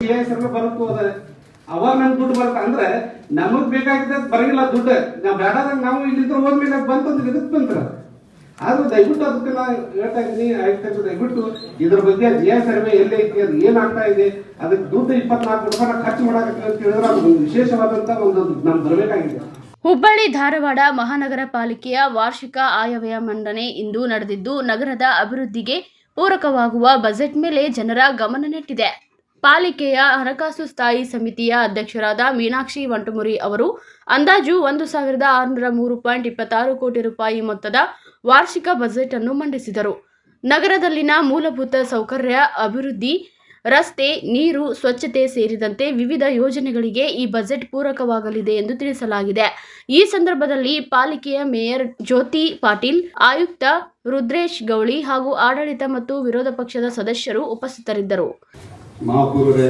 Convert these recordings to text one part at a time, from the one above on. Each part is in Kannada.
GI ಸರ್ವೆ ಬರುತ್ತೋ ಅದ ಅವಾಗ ನನ್ ದುಡ್ಡು ಬರುತ್ತೆ ಅಂದ್ರೆ ನಮಗ್ ಬೇಕಾಗಿದ್ದ ಬರಂಗಿಲ್ಲ ದುಡ್ಡು ನಾವು ಬೇಡಾದಾಗ ನಾವು ಇಲ್ಲಿಂದ ಹೋದ್ಮೇಲೆ ಬಂತಂದ್ರೆ ಇದಕ್ ಬಂತ್ರ ಆದ್ರೂ ದಯವಿಟ್ಟು ಅದಕ್ಕೆ ನಾ ಹೇಳ್ತಾ ಇದ್ದೀನಿ ಆಯ್ತು ದಯವಿಟ್ಟು ಇದ್ರ ಬಗ್ಗೆ GI ಸರ್ವೆ ಎಲ್ಲಿ ಐತಿ ಅದು ಏನಾಗ್ತಾ ಇದೆ ಅದಕ್ಕೆ ದುಡ್ಡು 24 ರೂಪಾಯಿ ಖರ್ಚು ಮಾಡಾಕತ್ತೀವಿ ಅಂತ ಹೇಳಿದ್ರೆ ಅದು ವಿಶೇಷವಾದಂತ ಒಂದು ನಮ್ಗೆ ಬರಬೇಕಾಗಿದೆ. ಹುಬ್ಬಳ್ಳಿ ಧಾರವಾಡ ಮಹಾನಗರ ಪಾಲಿಕೆಯ ವಾರ್ಷಿಕ ಆಯವ್ಯಯ ಮಂಡನೆ ಇಂದು ನಡೆದಿದ್ದು ನಗರದ ಅಭಿವೃದ್ಧಿಗೆ ಪೂರಕವಾಗುವ ಬಜೆಟ್ ಮೇಲೆ ಜನರ ಗಮನ ನೆಟ್ಟಿದೆ. ಪಾಲಿಕೆಯ ಹಣಕಾಸು ಸ್ಥಾಯಿ ಸಮಿತಿಯ ಅಧ್ಯಕ್ಷರಾದ ಮೀನಾಕ್ಷಿ ವಂಟುಮುರಿ ಅವರು ಅಂದಾಜು 1603.26 ಕೋಟಿ ರೂಪಾಯಿ ಮೊತ್ತದ ವಾರ್ಷಿಕ ಬಜೆಟ್ ಅನ್ನು ಮಂಡಿಸಿದರು. ನಗರದಲ್ಲಿನ ಮೂಲಭೂತ ಸೌಕರ್ಯ ಅಭಿವೃದ್ಧಿ, ರಸ್ತೆ, ನೀರು, ಸ್ವಚ್ಛತೆ ಸೇರಿದಂತೆ ವಿವಿಧ ಯೋಜನೆಗಳಿಗೆ ಈ ಬಜೆಟ್ ಪೂರಕವಾಗಲಿದೆ ಎಂದು ತಿಳಿಸಲಾಗಿದೆ. ಈ ಸಂದರ್ಭದಲ್ಲಿ ಪಾಲಿಕೆಯ ಮೇಯರ್ ಜ್ಯೋತಿ ಪಾಟೀಲ್, ಆಯುಕ್ತ ರುದ್ರೇಶ್ ಗೌಳಿ ಹಾಗೂ ಆಡಳಿತ ಮತ್ತು ವಿರೋಧ ಪಕ್ಷದ ಸದಸ್ಯರು ಉಪಸ್ಥಿತರಿದ್ದರು. ಮಹಾಪೌರರೇ,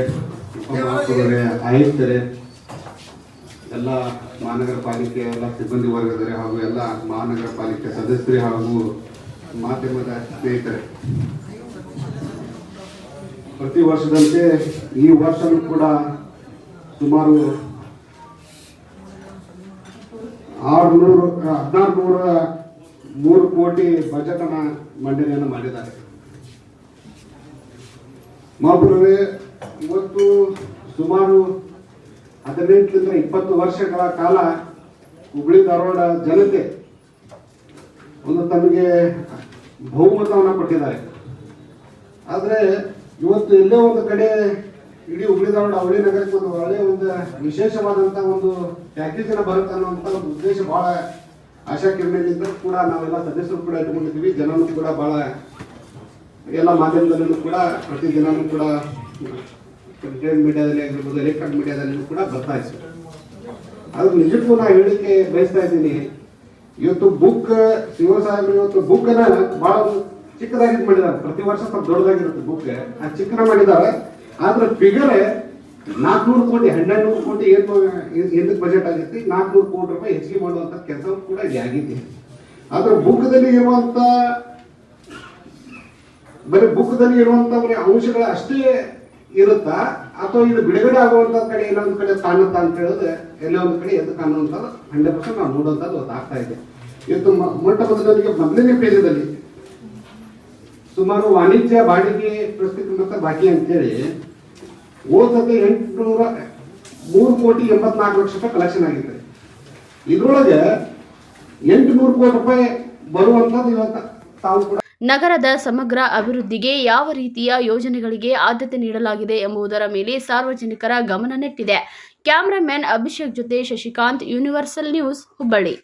ಆಯುಕ್ತರೇ, ಎಲ್ಲ ಮಹಾನಗರ ಪಾಲಿಕೆ ಎಲ್ಲ ಸಿಬ್ಬಂದಿ ವರ್ಗದವರೇ ಹಾಗೂ ಎಲ್ಲ ಮಹಾನಗರ ಪಾಲಿಕೆ ಸದಸ್ಯರೇ ಹಾಗೂ ಮಾಧ್ಯಮದ ಸ್ನೇಹಿತರೆ, ಪ್ರತಿ ವರ್ಷದಂತೆ ಈ ವರ್ಷವೂ ಕೂಡ ಸುಮಾರು 1603 ಕೋಟಿ ಬಜೆಟ್ ಅನ್ನ ಮಂಡನೆಯನ್ನು ಮಾಡಿದ್ದಾರೆ. ಮಹಾಪೌರರೇ, ಇವತ್ತು ಸುಮಾರು 18ರಿಂದ 20 ವರ್ಷಗಳ ಕಾಲ ಹುಬ್ಬಳ್ಳಿ ಧಾರವಾಡ ಜನತೆ ಒಂದು ತಮಗೆ ಬಹುಮತವನ್ನು ಕೊಟ್ಟಿದ್ದಾರೆ. ಆದರೆ ಇವತ್ತು ಎಲ್ಲೇ ಒಂದು ಕಡೆ ಇಡೀ ಹುಬ್ಬಳ್ಳಿ ಧಾರವಾಡ ಅವಳಿ ನಗರಕ್ಕೆ ಒಂದು ಒಳ್ಳೆಯ ಒಂದು ವಿಶೇಷವಾದಂತಹ ಒಂದು ಪ್ಯಾಕೇಜ್ ಅನ್ನ ಬರುತ್ತೆ ಅನ್ನುವಂಥ ಒಂದು ಉದ್ದೇಶ ಬಹಳ ಆಶಾಕಿರಣದಿಂದ ಕೂಡ ನಾವೆಲ್ಲ ಸದಸ್ಯರು ಕೂಡ ಇಟ್ಕೊಂಡಿದ್ದೀವಿ. ಜನನು ಕೂಡ ಬಹಳ ಎಲ್ಲ ಮಾಧ್ಯಮದಲ್ಲೂ ಕೂಡ ಪ್ರತಿದಿನನೂ ಕೂಡ ಪ್ರಿಂಟ್ ಮೀಡಿಯಾದಲ್ಲಿ ಆಗಿರ್ಬೋದು, ಎಲೆಕ್ಟ್ರಾನಿಕ್ ಮೀಡಿಯಾದಲ್ಲಿ ಕೂಡ ಬರ್ತಾ ಇದೆ. ಅದು ನಿಜಕ್ಕೂ ನಾ ಹೇಳಿಕೆ ಬಯಸ್ತಾ ಇದ್ದೀನಿ. ಇವತ್ತು ಬುಕ್ ಶಿವಸಾಹೇಬರು ಇವತ್ತು ಬುಕ್ ಅನ್ನ ಬಹಳ ಚಿಕ್ಕದಾಗಿ ಮಾಡಿದ್ದಾರೆ. ಪ್ರತಿ ವರ್ಷ ಸ್ವಲ್ಪ ದೊಡ್ಡದಾಗಿರುತ್ತೆ ಬುಕ್, ಆ ಚಿಕ್ಕನ ಮಾಡಿದ್ದಾರೆ. ಆದ್ರೆ ಫಿಗರ್ 400 ಕೋಟಿ 1200 ಕೋಟಿ ಏನು ಬಜೆಟ್ ಆಗಿತ್ತು, 400 ಕೋಟಿ ರೂಪಾಯಿ ಹೆಚ್ಚಿಗೆ ಮಾಡುವಂತ ಕೆಲಸ ಕೂಡ ಇಲ್ಲಿ ಆಗಿದೆ. ಆದ್ರೆ ಬುಕ್ದಲ್ಲಿ ಇರುವಂತ ಬರೀ ಬುಕ್ದಲ್ಲಿ ಇರುವಂತ ಬರೀ ಅಂಶಗಳು ಅಷ್ಟೇ ಇರುತ್ತಾ ಅಥವಾ ಇದು ಬಿಡುಗಡೆ ಆಗುವಂತ ಕಡೆ ಎಲ್ಲೊಂದು ಕಡೆ ಕಾಣುತ್ತಾ ಅಂತ ಹೇಳಿದ್ರೆ ಎಲ್ಲೋ ಒಂದು ಕಡೆ ಎದ್ದು ಕಾಣುವಂಥದ್ದು 100% ನಾವು ನೋಡುವಂಥದ್ದು ಆಗ್ತಾ ಇದೆ. ಇವತ್ತು ಮೊಟ್ಟ ಮೊದಲಿಗೆ ಮೊದಲನೇ ಪೇಜದಲ್ಲಿ ಸುಮಾರು ವಾಣಿಜ್ಯ ಬಾಡಿಗೆ ಪ್ರಸ್ತುತ ಬಾಕಿ ಅಂತೇಳಿ ಹೋದ 803 ಕೋಟಿ 84 ಲಕ್ಷ ರೂಪಾಯಿ ಕಲೆಕ್ಷನ್ ಆಗಿದೆ. ಇದ್ರೊಳಗೆ 800 ಕೋಟಿ ರೂಪಾಯಿ ಬರುವಂತದ್ದು ಇವತ್ತು ತಾವು ಕೂಡ ನಗರದ ಸಮಗ್ರ ಅಭಿವೃದ್ಧಿಗೆ ಯಾವ ರೀತಿಯ ಯೋಜನೆಗಳಿಗೆ ಆದ್ಯತೆ ನೀಡಲಾಗಿದೆ ಎಂಬುದರ ಮೇಲೆ ಸಾರ್ವಜನಿಕರ ಗಮನ ನೆಟ್ಟಿದೆ. ಕ್ಯಾಮರಾಮನ್ ಅಭಿಷೇಕ್ ಜೊತೆ ಶಶಿಕಾಂತ್, ಯೂನಿವರ್ಸಲ್ ನ್ಯೂಸ್, ಹುಬ್ಬಳ್ಳಿ.